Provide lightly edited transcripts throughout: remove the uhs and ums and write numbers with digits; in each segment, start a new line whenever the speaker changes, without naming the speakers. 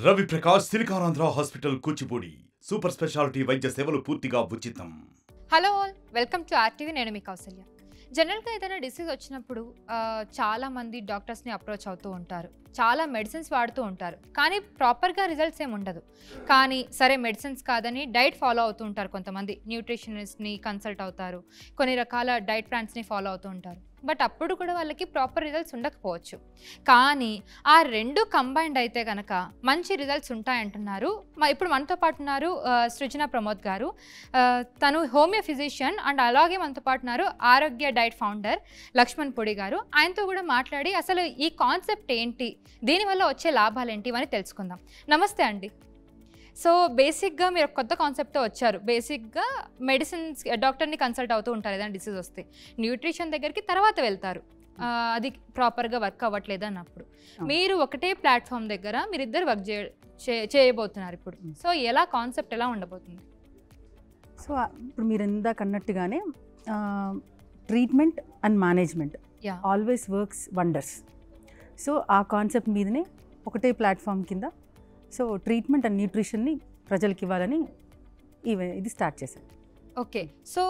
Ravi Prakash Siliconandhra hospital Kuchipudi super speciality వైద్య సేవలు పూర్తిగా ఉచితం.
Hello all, welcome to RTV. నేను మీ కౌసల్య. జనరల్గా ఏదైనా డిసీజ్ వచ్చినప్పుడు చాలామంది డాక్టర్స్ని అప్రోచ్ అవుతూ ఉంటారు, చాలా మెడిసిన్స్ వాడుతూ ఉంటారు, కానీ ప్రాపర్గా రిజల్ట్స్ ఏమి ఉండదు. కానీ సరే మెడిసిన్స్ కాదని డైట్ ఫాలో అవుతూ ఉంటారు, కొంతమంది న్యూట్రిషనిస్ట్ని కన్సల్ట్ అవుతారు, కొన్ని రకాల డైట్ ప్లాన్స్ని ఫాలో అవుతూ ఉంటారు. బట్ అప్పుడు కూడా వాళ్ళకి ప్రాపర్ రిజల్ట్స్ ఉండకపోవచ్చు. కానీ ఆ రెండు కంబైన్డ్ అయితే కనుక మంచి రిజల్ట్స్ ఉంటాయంటున్నారు. ఇప్పుడు మనతో పాటు ఉన్నారు సృజన ప్రమోద్ గారు. తను హోమియో ఫిజిషియన్ అండ్ అలాగే మనతో పాటు ఉన్నారు ఆరోగ్య డైట్ ఫౌండర్ లక్ష్మణ్ పొడి గారు. ఆయనతో కూడా మాట్లాడి అసలు ఈ కాన్సెప్ట్ ఏంటి, దీనివల్ల వచ్చే లాభాలు ఏంటి అని తెలుసుకుందాం. నమస్తే అండి. సో బేసిక్గా మీరు కొత్త కాన్సెప్ట్తో వచ్చారు. బేసిక్గా మెడిసిన్స్ డాక్టర్ని కన్సల్ట్ అవుతూ ఉంటారు ఏదైనా డిసీజ్ వస్తే, న్యూట్రిషన్ దగ్గరికి తర్వాత వెళ్తారు, అది ప్రాపర్గా వర్క్ అవ్వట్లేదు అన్నప్పుడు. మీరు ఒకటే ప్లాట్ఫామ్ దగ్గర మీరిద్దరు వర్క్ చేయబోతున్నారు ఇప్పుడు. సో ఎలా కాన్సెప్ట్ ఎలా ఉండబోతుంది?
సో ఇప్పుడు మీరు ఇందాక అన్నట్టుగానే treatment and management always works wonders. So ఆ కాన్సెప్ట్ మీదనే ఒకటే ప్లాట్ఫామ్ కింద సో ట్రీట్మెంట్ అండ్ న్యూట్రిషన్ని ప్రజలకి ఇవ్వాలని ఇది స్టార్ట్ చేశాను.
ఓకే. సో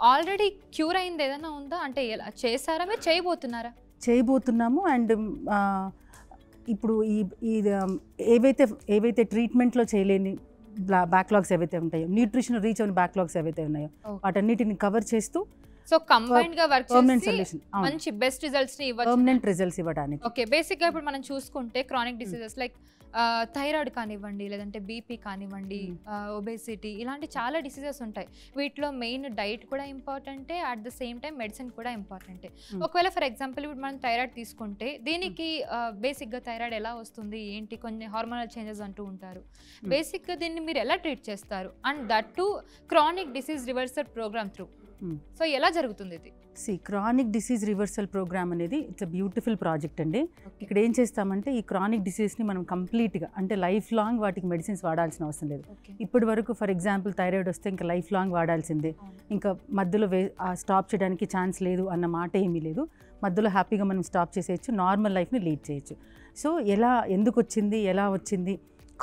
ఆల్రెడీ క్యూర్ అయింది ఏదైనా ఉందా? అంటే ఎలా చేశారా, మీరు చేయబోతున్నాము. అండ్ ఇప్పుడు ఏవైతే ట్రీట్మెంట్లో చేయలేని బ్యాక్లాగ్స్ ఏవైతే ఉంటాయో, న్యూట్రిషన్ రీచ్ అయిన బ్యాక్లాగ్స్ ఏవైతే ఉన్నాయో వాటన్నిటిని కవర్ చేస్తూ సో కంబైన్డ్ గా వర్క్
చేసి
మంచి బెస్ట్ రిజల్ట్స్ ని ఇవ్వచ్చు,
పర్మనెంట్ రిజల్ట్స్ ఇవ్వడానికి.
ఓకే. బేసిక్ గా ఇప్పుడు మనం చూసుకుంటే క్రానిక్ డిసీజెస్ లైక్ థైరాయిడ్ కానివ్వండి, లేదంటే బీపీ కానివ్వండి, ఒబేసిటీ, ఇలాంటి చాలా డిసీజెస్ ఉంటాయి. వీటిలో మెయిన్ డైట్ కూడా ఇంపార్టెంటే, at the same time medicine కూడా ఇంపార్టెంటే. ఒకవేళ ఫర్ ఎగ్జాంపుల్ ఇప్పుడు మనం థైరాయిడ్ తీసుకుంటే దీనికి బేసిక్గా థైరాయిడ్ ఎలా వస్తుంది ఏంటి, కొన్ని హార్మోనల్ చేంజెస్ అంటూ ఉంటారు. బేసిక్గా దీన్ని మీరు ఎలా ట్రీట్ చేస్తారు? And that to chronic disease reversal program through. So ఎలా జరుగుతుంది ఇది?
క్రానిక్ డిసీజ్ రివర్సల్ ప్రోగ్రామ్ అనేది ఇట్స్ అ బ్యూటిఫుల్ ప్రాజెక్ట్ అండి. ఇక్కడ ఏం చేస్తామంటే ఈ క్రానిక్ డిసీజ్ని మనం కంప్లీట్గా అంటే లైఫ్ లాంగ్ వాటికి మెడిసిన్స్ వాడాల్సిన అవసరం లేదు. ఇప్పటి వరకు ఫర్ ఎగ్జాంపుల్ థైరాయిడ్ వస్తే ఇంకా లైఫ్ లాంగ్ వాడాల్సిందే, ఇంకా మధ్యలో స్టాప్ చేయడానికి ఛాన్స్ లేదు అన్న మాట ఏమీ లేదు. మధ్యలో హ్యాపీగా మనం స్టాప్ చేసేయచ్చు, నార్మల్ లైఫ్ని లీడ్ చేయొచ్చు. సో ఎందుకు వచ్చింది, ఎలా వచ్చింది,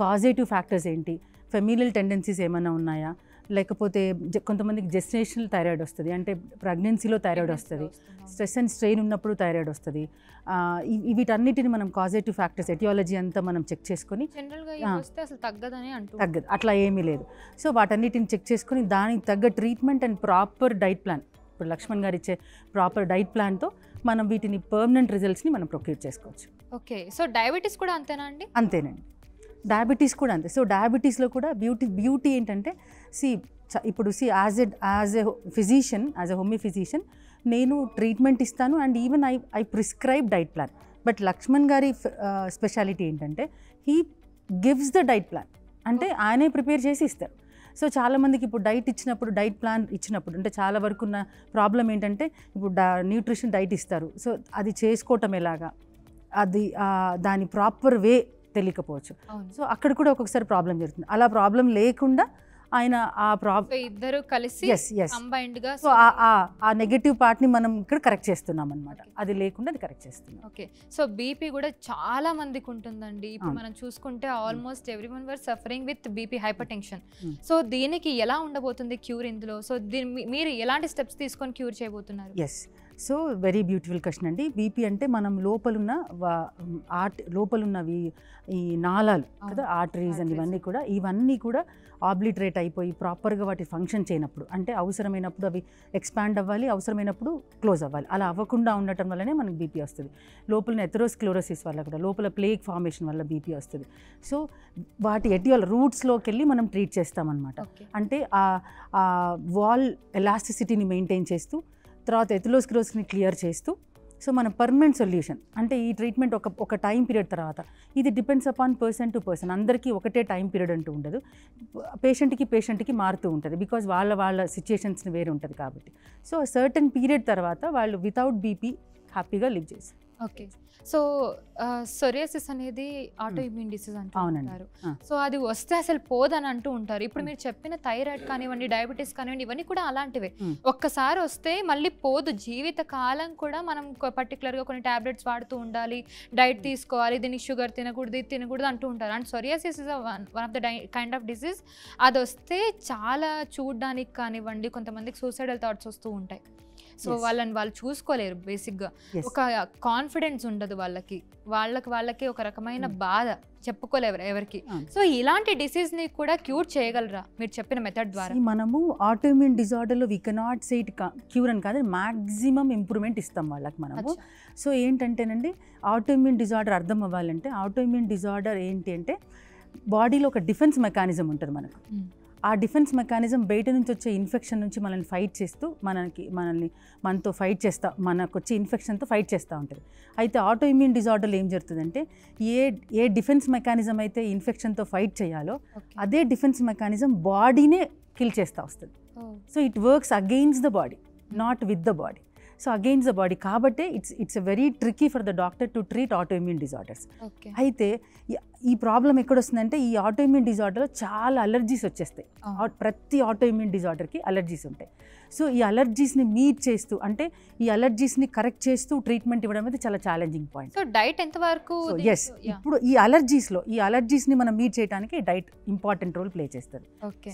కాజేటివ్ ఫ్యాక్టర్స్ ఏంటి, ఫెమిలియల్ టెండెన్సీస్ ఏమైనా ఉన్నాయా, లేకపోతే కొంతమందికి జెస్టేషనల్ థైరాయిడ్ వస్తుంది, అంటే ప్రెగ్నెన్సీలో థైరాయిడ్ వస్తుంది, స్ట్రెస్ అండ్ స్ట్రెయిన్ ఉన్నప్పుడు థైరాయిడ్ వస్తుంది. వీటన్నిటిని మనం కాజేటివ్ ఫ్యాక్టర్స్ ఎటియాలజీ అంతా మనం చెక్ చేసుకొని తగ్గదు అట్లా ఏమీ లేదు. సో వాటన్నిటిని చెక్ చేసుకొని దానికి తగ్గ treatment and proper diet plan, ఇప్పుడు లక్ష్మణ్ గారు ఇచ్చే ప్రాపర్ డైట్ ప్లాన్తో మనం వీటిని పర్మనెంట్ రిజల్ట్స్ని మనం ప్రొక్యూర్ చేసుకోవచ్చు.
ఓకే. సో డయాబెటీస్ కూడా అంతేనా అండి?
అంతేనండి, డయాబెటీస్ కూడా అంతే. సో డయాబెటీస్లో కూడా బ్యూటీ ఏంటంటే ఇప్పుడు as a physician, as a homeo physician నేను ట్రీట్మెంట్ ఇస్తాను and even I prescribe diet plan. But Lakshman గారి స్పెషాలిటీ ఏంటంటే he gives the diet plan, అంటే ఆయనే ప్రిపేర్ చేసి ఇస్తారు. సో చాలామందికి ఇప్పుడు డైట్ ప్లాన్ ఇచ్చినప్పుడు అంటే చాలా వరకు ఉన్న ప్రాబ్లం ఏంటంటే ఇప్పుడు న్యూట్రిషన్ డైట్ ఇస్తారు, సో అది చేసుకోవటం ఎలాగా, అది దాని ప్రాపర్ వే తెలియకపోవచ్చు. సో అక్కడ కూడా ఒక్కొక్కసారి ప్రాబ్లం జరుగుతుంది. అలా ప్రాబ్లం లేకుండా ఆయన
ఇద్దరు కలిసి కంబైన్డ్ గా
సో ఆ నెగటివ్ పార్ట్ని మనం ఇక్కడ కరెక్ట్ చేస్తున్నాం అనమాట, అది లేకుండా అది కరెక్ట్ చేస్తున్నాం.
ఓకే. సో బీపీ కూడా చాలా మందికి ఉంటుందండి. ఇప్పుడు మనం చూసుకుంటే almost everyone were suffering with BP, hyper tension. So దీనికి ఎలా ఉండబోతుంది క్యూర్ ఇందులో? సో మీరు ఎలాంటి స్టెప్స్ తీసుకొని క్యూర్ చేయబోతున్నారు?
Yes, so very beautiful question అండి. బీపీ అంటే మనం లోపలున్నవి ఈ నాళాలు కదా, ఆర్టరీస్ అండ్ ఇవన్నీ కూడా ఆబ్లిటరేట్ అయిపోయి ప్రాపర్గా వాటి ఫంక్షన్ చేయనప్పుడు, అంటే అవసరమైనప్పుడు అవి ఎక్స్పాండ్ అవ్వాలి, అవసరమైనప్పుడు క్లోజ్ అవ్వాలి, అలా అవ్వకుండా ఉండటం వల్లనే మనకి బీపీ వస్తుంది. లోపల ఎథెరోస్క్లెరోసిస్ వల్ల కూడా, లోపల ప్లేగ్ ఫార్మేషన్ వల్ల బీపీ వస్తుంది. సో వాటి రూట్స్లోకి వెళ్ళి మనం ట్రీట్ చేస్తామన్నమాట. అంటే ఆ వాల్ ఎలాస్టిసిటీని మెయింటైన్ చేస్తూ, తర్వాత ఎథెరోస్క్లెరోసిస్ని క్లియర్ చేస్తూ, సో మన పర్మనెంట్ సొల్యూషన్ అంటే ఈ ట్రీట్మెంట్ ఒక టైం పీరియడ్ తర్వాత, ఇది depends upon person to person, అందరికీ ఒకటే టైం పీరియడ్ అంటూ ఉండదు, పేషెంట్కి మారుతూ ఉంటుంది, బికాజ్ వాళ్ళ సిచ్యుయేషన్స్ని వేరు ఉంటుంది కాబట్టి. సో సర్టన్ పీరియడ్ తర్వాత వాళ్ళు వితౌట్ బీపీ హ్యాపీగా లివ్ చేస్తారు.
ఓకే. సో సోరియాసిస్ అనేది ఆటో ఇమ్యూన్ డిసీజ్ అంటూ
అవునండి.
ఉంటారు.
ఆ.
సో అది వస్తే అసలు పోదని అంటూ ఉంటారు. ఇప్పుడు మీరు చెప్పిన థైరాయిడ్ కానివ్వండి, డయాబెటీస్ కానివ్వండి, ఇవన్నీ కూడా అలాంటివే. ఒక్కసారి వస్తే మళ్ళీ పోదు. జీవిత కాలం కూడా మనం పర్టికులర్గా కొన్ని టాబ్లెట్స్ వాడుతూ ఉండాలి, డైట్ తీసుకోవాలి, దీనికి షుగర్ తినకూడదు, ఇది తినకూడదు అంటూ ఉంటారు. And psoriasis is one of the kind of disease. అది వస్తే చాలా చూడడానికి కానివ్వండి, కొంతమందికి సూసైడల్ థాట్స్ వస్తూ ఉంటాయి. సో వాళ్ళు చూసుకోలేరు బేసిక్గా. ఒక కాన్ఫిడెన్స్ ఉండదు వాళ్ళకి ఒక రకమైన బాధ చెప్పుకోలేరు ఎవరికి. సో ఇలాంటి డిసీజ్ని కూడా క్యూర్ చేయగలరా మీరు చెప్పిన మెథడ్ ద్వారా?
మనము ఆటోఇమ్యూన్ డిజార్డర్లో we cannot say it cure అని కాదు, మ్యాక్సిమం ఇంప్రూవ్మెంట్ ఇస్తాం వాళ్ళకి మనము. సో ఏంటంటేనండి, ఆటోఇమ్యూన్ డిజార్డర్ అర్థం అవ్వాలంటే, ఆటోఇమ్యూన్ డిజార్డర్ ఏంటి అంటే బాడీలో ఒక డిఫెన్స్ మెకానిజం ఉంటుంది మనకు. ఆ డిఫెన్స్ మెకానిజం బయట నుంచి వచ్చే ఇన్ఫెక్షన్ నుంచి మనల్ని ఫైట్ చేస్తూ మనతో ఫైట్ చేస్తా, మనకు వచ్చే ఇన్ఫెక్షన్తో ఫైట్ చేస్తూ ఉంటుంది. అయితే ఆటో ఇమ్యూన్ డిజార్డర్లో ఏం జరుగుతుందంటే, ఏ డిఫెన్స్ మెకానిజం అయితే ఇన్ఫెక్షన్తో ఫైట్ చేయాలో అదే డిఫెన్స్ మెకానిజం బాడీనే కిల్ చేస్తూ వస్తుంది. So it works against the body, not with the body. So against the body కాబట్టి it's very tricky for the doctor to treat autoimmune disorders. అయితే ఈ ప్రాబ్లం ఎక్కడొస్తుందంటే, ఈ autoimmune డిజార్డర్లో చాలా అలర్జీస్ వచ్చేస్తాయి. ప్రతి ఆటోఇమ్యూన్ డిజార్డర్కి అలర్జీస్ ఉంటాయి. సో ఈ అలర్జీస్ని మీట్ చేస్తూ, అంటే ఈ అలర్జీస్ని కరెక్ట్ చేస్తూ ట్రీట్మెంట్ ఇవ్వడం అనేది చాలా ఛాలెంజింగ్ పాయింట్.
సో డైట్ ఎంతవరకు?
ఎస్, ఇప్పుడు ఈ అలర్జీస్ని మనం మీట్ చేయడానికి డైట్ ఇంపార్టెంట్ రోల్ ప్లే చేస్తారు.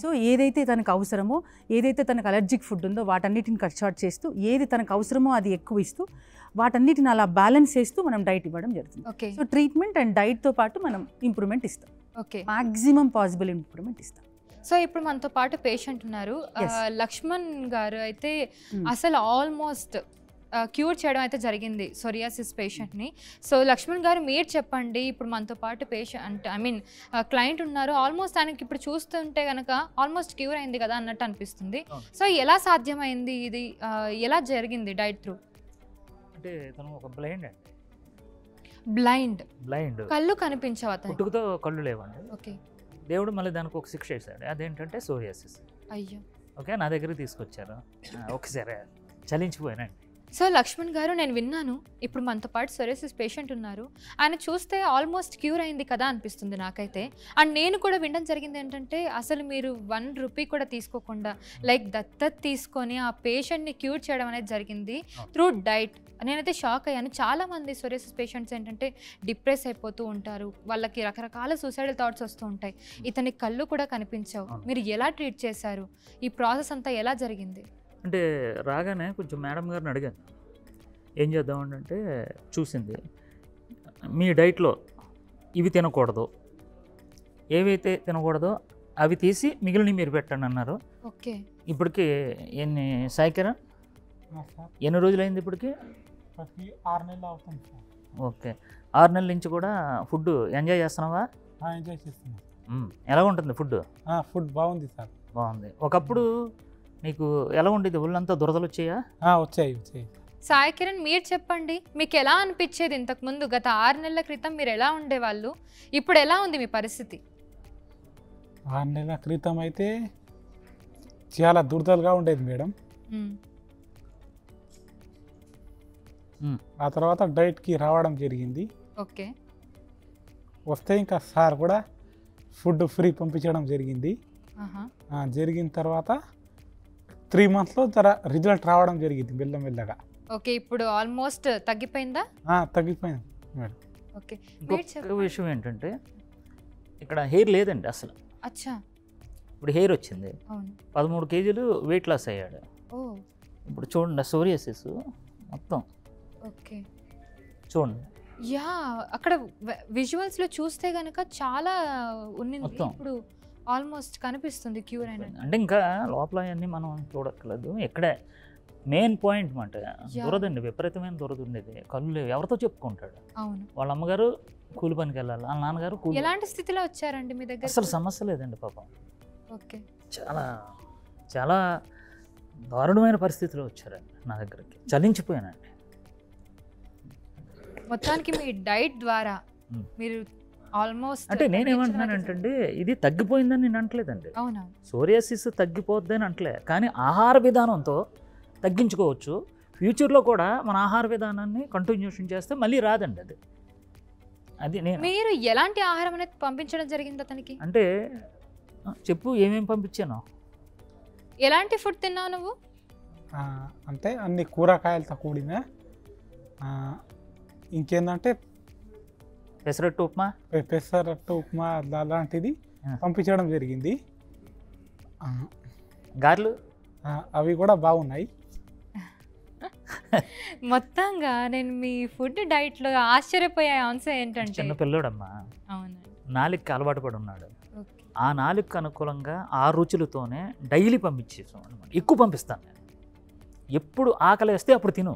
సో ఏదైతే తనకు అవసరమో, ఏదైతే తనకు అలర్జిక్ ఫుడ్ ఉందో వాటన్నిటిని కట్ షార్ట్ చేస్తూ, ఏది తనకు అవసరమో అది ఎక్కువ ఇస్తూ, వాటన్నిటిని అలా బ్యాలెన్స్ చేస్తూ మనం డైట్ ఇవ్వడం జరుగుతుంది. సో ట్రీట్మెంట్ అండ్ డైట్తో పాటు మనం ఇంప్రూవ్మెంట్ ఇస్తాం, మాక్సిమం పాసిబుల్ ఇంప్రూవ్మెంట్ ఇస్తాం.
సో ఇప్పుడు మనతో పాటు పేషెంట్ ఉన్నారు, లక్ష్మణ్ గారు. అయితే అసలు ఆల్మోస్ట్ క్యూర్ చేయడం అయితే జరిగింది సోరియాసిస్ పేషెంట్ని. సో లక్ష్మణ్ గారు, మీరు చెప్పండి, ఇప్పుడు మనతో పాటు పేషెంట్ క్లయింట్ ఉన్నారు, ఆల్మోస్ట్ ఆయనకి ఇప్పుడు చూస్తుంటే కనుక ఆల్మోస్ట్ క్యూర్ అయింది కదా అన్నట్టు అనిపిస్తుంది. సో ఎలా సాధ్యమైంది ఇది, ఎలా జరిగింది డైట్ త్రూ?
అంటే తను ఒక బ్లైండ్ అండి.
బ్లైండ్ కళ్ళు కనిపించవు,
పుట్టుకతో కళ్ళు లేవండి.
ఓకే.
దేవుడు మళ్ళీ దానికి ఒక శిక్ష వేశాడు, అదేంటంటే సోరియాసిస్.
అయ్యో.
ఓకే, నా దగ్గరికి తీసుకొచ్చారు, ఒకసారి చలించిపోయానండి.
సో లక్ష్మణ్ గారు, నేను విన్నాను ఇప్పుడు మనతో పాటు సోరియాసిస్ పేషెంట్ ఉన్నారు, ఆయన చూస్తే ఆల్మోస్ట్ క్యూర్ అయింది కదా అనిపిస్తుంది నాకైతే. అండ్ నేను కూడా వినడం జరిగింది ఏంటంటే, అసలు మీరు 1 రూపీ కూడా తీసుకోకుండా లైక్ దత్తత తీసుకొని ఆ పేషెంట్ని క్యూర్ చేయడం అనేది జరిగింది త్రూ డైట్. నేనైతే షాక్ అయ్యాను. చాలామంది సోరియాసిస్ పేషెంట్స్ ఏంటంటే డిప్రెస్ అయిపోతూ ఉంటారు, వాళ్ళకి రకరకాల సూసైడల్ థాట్స్ వస్తూ ఉంటాయి, ఇతని కళ్ళు కూడా కనిపించవు. మీరు ఎలా ట్రీట్ చేశారు, ఈ ప్రాసెస్ అంతా ఎలా జరిగింది?
అంటే రాగానే కొంచెం మేడం గారిని అడిగాను, ఏం చేద్దామంటే చూసింది, మీ డైట్లో ఇవి తినకూడదు, ఏవైతే తినకూడదో అవి తీసి మిగిలిన మీరు పెట్టండి అన్నారు.
ఓకే.
ఇప్పటికి ఎన్ని సాయికిరణ్, ఎన్ని రోజులైంది ఇప్పటికి?
6 నెలలు అవుతుంది సార్.
ఓకే, 6 నెలల నుంచి కూడా ఫుడ్ ఎంజాయ్ చేస్తున్నావా?
ఎంజాయ్ చేస్తున్నాను.
ఎలా ఉంటుంది ఫుడ్?
ఫుడ్ బాగుంది సార్.
బాగుంది. ఒకప్పుడు నీకు ఎలా ఉండేది, ఒళ్ళంతా దురదలు వచ్చాయా?
వచ్చాయి.
సాయి కిరణ్, మీరు చెప్పండి, మీకు ఎలా అనిపించేది ఇంతకుముందు? గత 6 నెలల క్రితం మీరు ఎలా ఉండేవాళ్ళు, ఇప్పుడు ఎలా ఉంది మీ పరిస్థితి?
6 నెలల క్రితం అయితే చాలా దురదలుగా ఉండేది మేడం. ఆ తర్వాత డైట్కి రావడం జరిగింది.
ఓకే.
వస్తే ఇంకా సార్ కూడా ఫుడ్ ఫ్రీ పంపించడం జరిగింది. జరిగిన తర్వాత 3 monthsలో రిజల్ట్ రావడం జరిగింది మెల్లమెల్లగా.
ఓకే. ఇప్పుడు ఆల్మోస్ట్ తగ్గిపోయిందా?
తగ్గిపోయింది మేడం.
ఓకే.
ఇంకొక విషయం ఏంటంటే, ఇక్కడ హెయిర్ లేదండి అసలు.
అచ్చా.
ఇప్పుడు హెయిర్ వచ్చింది. 13 kgs వెయిట్ లాస్ అయ్యాడు. ఇప్పుడు చూడండి సోరియాసిస్ మొత్తం.
ఓకే.
చూడండి,
యా, అక్కడ విజువల్స్లో చూస్తే కనుక చాలా ఉన్నింది, ఇప్పుడు ఆల్మోస్ట్ కనిపిస్తుంది క్యూర్ అయిన.
అంటే ఇంకా లోపల అన్నీ మనం చూడక్కర్లేదు, ఇక్కడే మెయిన్ పాయింట్ మాట. దురదండి, విపరీతమైన దురద ఉండేది, కళ్ళు లేవు, ఎవరితో చెప్పుకుంటాడు?
అవును.
వాళ్ళ అమ్మగారు కూలి పనికి వెళ్ళాలి, వాళ్ళ నాన్నగారు కూలి.
ఎలాంటి స్థితిలో వచ్చారండి మీ దగ్గర?
అసలు సమస్య లేదండి పాపం.
ఓకే.
చాలా చాలా దారుణమైన పరిస్థితిలో వచ్చారండి నా దగ్గరికి, చలించిపోయానండి.
మొత్తానికి మీ డైట్ ద్వారా మీరు ఆల్మోస్ట్,
అంటే నేనేమంటున్నానంటే, ఇది తగ్గిపోయిందని నేను అంటలేదండి.
అవునా?
సోరియాసిస్ తగ్గిపోద్దని అంటలే, కానీ ఆహార విధానంతో తగ్గించుకోవచ్చు. ఫ్యూచర్లో కూడా మన ఆహార విధానాన్ని కంటిన్యూషన్ చేస్తే మళ్ళీ రాదండి అది. అది నేను
మీరు ఎలాంటి ఆహారం అనేది పంపించడం జరిగింది అతనికి?
అంటే చెప్పు ఏమేమి పంపించాను.
ఎలాంటి ఫుడ్ తిన్నావు నువ్వు?
అంటే అన్ని కూరగాయలతో కూడిన ఇంకేందంటే
పెసరట్టు ఉప్మా,
పెసరట్టు ఉప్మా అలాంటిది పంపించడం జరిగింది.
గారెలు
అవి కూడా బాగున్నాయి.
మొత్తంగా నేను మీ ఫుడ్ డైట్లో ఆశ్చర్యపోయే అంశం ఏంటంటే
చిన్న పిల్లోడమ్మా,
అవునండి,
నాలుగుకి అలవాటు పడి ఉన్నాడు.
ఓకే.
ఆ నాలుగుకి అనుకూలంగా ఆ రుచులతోనే డైలీ పంపించేసాం అనమాట. ఎక్కువ పంపిస్తాను నేను. ఎప్పుడు ఆకలి వేస్తే అప్పుడు తిను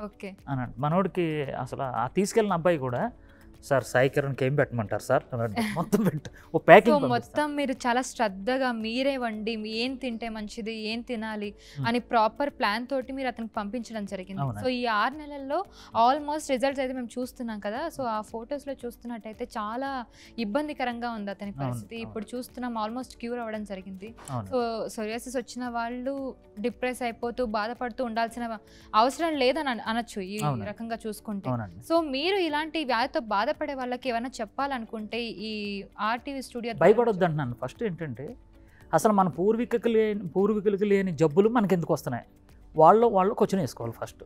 ఓకే
అన్నాడు. మనోడికి అసలు ఆ తీసుకెళ్ళిన అబ్బాయి కూడా, సార్ సాయి కిరణ్కి ఏం పెట్టమంటారు సార్ అన్నాడు. మొత్తం పెట్టు ఓ
సో
ప్యాకింగ్.
మొత్తం మీరు చాలా శ్రద్ధగా మీరే వండి ఏం తింటే మంచిది, ఏం తినాలి అని ప్రాపర్ ప్లాన్ తోటి మీరు అతనికి పంపించడం జరిగింది.
అవునండి.
సో ఈ 6 నెలల్లో ఆల్మోస్ట్ రిజల్ట్స్ అయితే మేము చూస్తున్నాం కదా. సో ఆ ఫొటోస్లో చూస్తున్నట్టయితే చాలా ఇబ్బందికరంగా ఉంది అతని పరిస్థితి.
అవును.
ఇప్పుడు చూస్తున్నాం ఆల్మోస్ట్ క్యూర్ అవ్వడం జరిగింది.
అవును.
సో సోరియాసిస్ వచ్చిన వాళ్ళు డిప్రెస్ అయిపోతూ బాధపడుతూ ఉండాల్సిన అవసరం లేదని అనొచ్చు ఈ
అవును.
రకంగా చూసుకుంటే.
అవునండి.
సో మీరు ఇలాంటి వ్యాధితో బాధపడే వాళ్ళకి ఏమైనా చెప్పాలనుకుంటే ఈ ఆర్టీవీ స్టూడియో
భయపడొద్దు అంటున్నాను. ఫస్ట్ ఏంటంటే అసలు మన పూర్వీకులకు లేని జబ్బులు మనకి ఎందుకు వస్తున్నాయి, వాళ్ళు క్వశ్చన్ వేసుకోవాలి ఫస్ట్.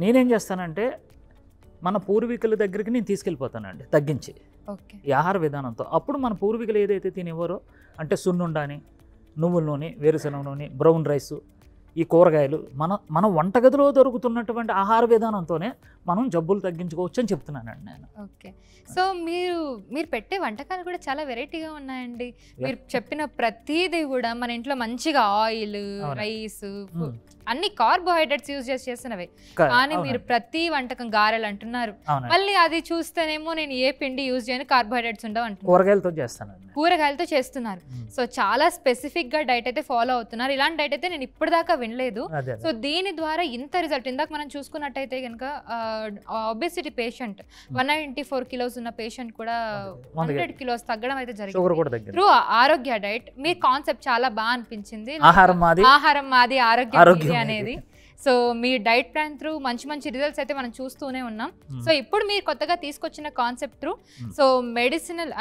నేనేం చేస్తానంటే మన పూర్వీకుల దగ్గరికి నేను తీసుకెళ్ళిపోతానండి తగ్గించి
ఓకే
ఈ ఆహార విధానంతో. అప్పుడు మన పూర్వీకులు ఏదైతే తినేవారో అంటే సున్నుండాని, నువ్వుల నూనె, వేరుశనగ నూనె, బ్రౌన్ రైసు, ఈ కూరగాయలు మన వంటగదిలో దొరుకుతున్నటువంటి ఆహార విధానంతోనే మనం జబ్బులు తగ్గించుకోవచ్చు అని చెప్తున్నానండి నేను.
ఓకే. సో మీరు పెట్టే వంటకాలు కూడా చాలా వెరైటీగా ఉన్నాయండి. మీరు చెప్పిన ప్రతిదీ కూడా మన ఇంట్లో మంచిగా ఆయిల్, రైస్, అన్ని కార్బోహైడ్రేట్స్ యూజ్ చేస్తున్నవే. కానీ మీరు ప్రతి వంటకం గారెలు అంటున్నారు, మళ్ళీ అది చూస్తేనేమో నేను ఏ పిండి యూజ్ చేయను, కార్బోహైడ్రేట్స్ ఉండవు అంటున్నారు. కూరగాయలతో చేస్తున్నారు. సో చాలా స్పెసిఫిక్ గా డైట్ అయితే ఫాలో అవుతున్నారు. ఇలాంటి డైట్ అయితే నేను ఇప్పటిదాకా వినలేదు. సో దీని ద్వారా ఇంత రిజల్ట్, ఇందాక మనం చూసుకున్నట్టయితే కనుక ఒబెసిటీ పేషెంట్ 194 కిలోస్ ఉన్న పేషెంట్ కూడా 100 కిలోస్ తగ్గడం అయితే జరిగింది త్రూ ఆరోగ్య డైట్. మీ కాన్సెప్ట్ చాలా బాగా అనిపించింది, ఆహారం మాది ఆరోగ్యం అనేది. సో మీ డైట్ ప్లాన్ త్రూ మంచి రిజల్ట్స్ అయితే మనం చూస్తూనే ఉన్నాం. సో ఇప్పుడు మీరు కొత్తగా తీసుకొచ్చిన concept through so medicinal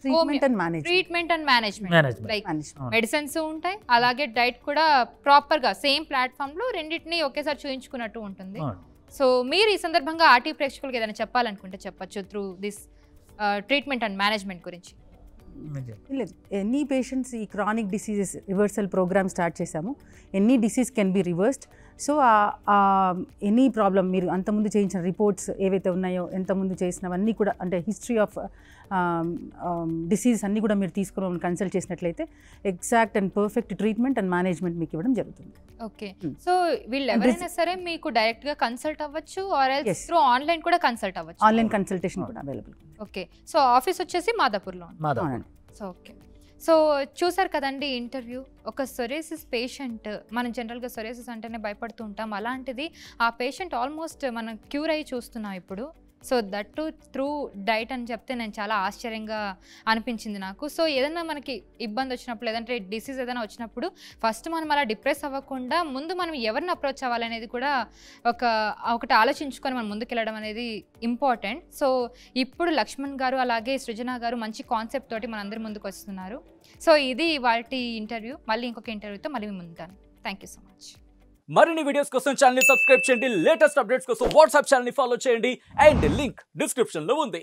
treatment and management, like medicines ఉంటాయి, అలాగే డైట్ కూడా ప్రాపర్ గా సేమ్ ప్లాట్ఫామ్ లో రెండింటిని ఒకేసారి చూయించుకున్నట్టు ఉంటుంది. సో మీరు ఈ సందర్భంగా ఆర్టీ ప్రేక్షకులకు ఏదైనా చెప్పాలనుకుంటే చెప్పచ్చు through this treatment and management గురించి.
ఎనీ పేషెంట్స్ ఈ chronic diseases reversal programme start చేశాము. Any disease can be reversed. So any problem మీరు అంతకుముందు చేయించిన రిపోర్ట్స్ ఏవైతే ఉన్నాయో, ఎంతముందు చేసినవన్నీ కూడా అంటే హిస్టరీ ఆఫ్ డిసీజ్ అన్నీ కూడా మీరు తీసుకుని కన్సల్ట్ చేసినట్లయితే exact and perfect treatment and management మీకు ఇవ్వడం జరుగుతుంది.
ఓకే. సో వీళ్ళు ఎవరైనా సరే మీకు డైరెక్ట్ గా కన్సల్ట్ అవ్వచ్చు, ఆర్ ఎల్స్ త్రూ ఆన్లైన్ కూడా కన్సల్ట్ అవ్వచ్చు.
ఆన్లైన్ కన్సల్టేషన్ కూడా అవైలబుల్.
ఓకే. సో ఆఫీస్ వచ్చేసి మాదాపూర్లో. So okay. సో చూసారు కదండి ఇంటర్వ్యూ. ఒక సొరియాసిస్ పేషెంట్, మనం జనరల్గా సొరియాసిస్ అంటేనే భయపడుతూ ఉంటాం, అలాంటిది ఆ పేషెంట్ ఆల్మోస్ట్ మనం క్యూర్ అయ్యి చూస్తున్నాం ఇప్పుడు. So that to through diet అని చెప్తే నేను చాలా ఆశ్చర్యంగా అనిపించింది నాకు. సో ఏదైనా మనకి ఇబ్బంది వచ్చినప్పుడు, లేదంటే డిసీజ్ ఏదైనా వచ్చినప్పుడు ఫస్ట్ మనం అలా డిప్రెస్ అవ్వకుండా ముందు మనం ఎవరిని అప్రోచ్ అవ్వాలనేది కూడా ఒకటి ఆలోచించుకొని మనం ముందుకెళ్ళడం అనేది ఇంపార్టెంట్. సో ఇప్పుడు లక్ష్మణ్ గారు అలాగే సృజన గారు మంచి కాన్సెప్ట్ తోటి మనందరి ముందుకు వస్తున్నారు. సో ఇది వాటి ఇంటర్వ్యూ. మళ్ళీ ఇంకొక ఇంటర్వ్యూతో మళ్ళీ మేము ముందుతాను. Thank you so much.
మరిన్ని వీడియోస్ కోసం ఛానల్ ని సబ్స్క్రైబ్ చేయండి, లేటెస్ట్ అప్డేట్స్ కోసం వాట్సాప్ ఛానల్ ని ఫాలో చేయండి, అండ్ లింక్ డిస్క్రిప్షన్ లో ఉంది.